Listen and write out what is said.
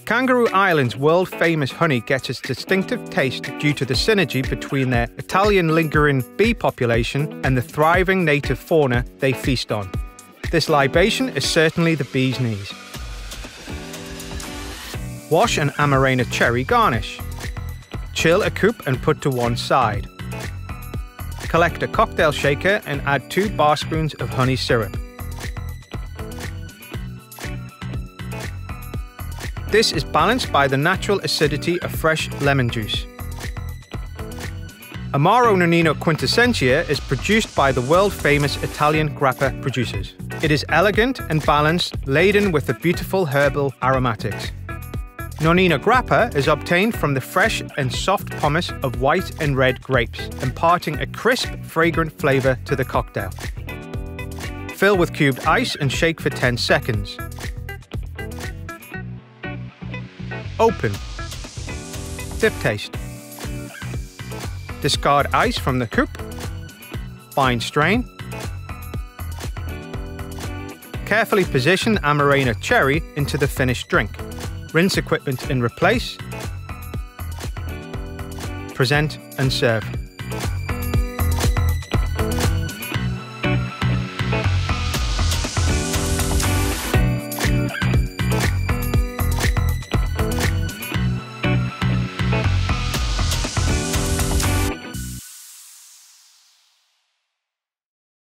Kangaroo Island's world-famous honey gets its distinctive taste due to the synergy between their Italian Ligurian bee population and the thriving native fauna they feast on. This libation is certainly the bee's knees. Wash an Amarena cherry garnish. Chill a coupe and put to one side. Collect a cocktail shaker and add 2 bar spoons of honey syrup. This is balanced by the natural acidity of fresh lemon juice. Amaro Nonino Quintessentia is produced by the world-famous Italian grappa producers. It is elegant and balanced, laden with the beautiful herbal aromatics. Nonino grappa is obtained from the fresh and soft pomace of white and red grapes, imparting a crisp, fragrant flavor to the cocktail. Fill with cubed ice and shake for 10 seconds. Open. Dip taste. Discard ice from the coupe. Fine strain. Carefully position Amarena cherry into the finished drink. Rinse equipment and replace. Present and serve.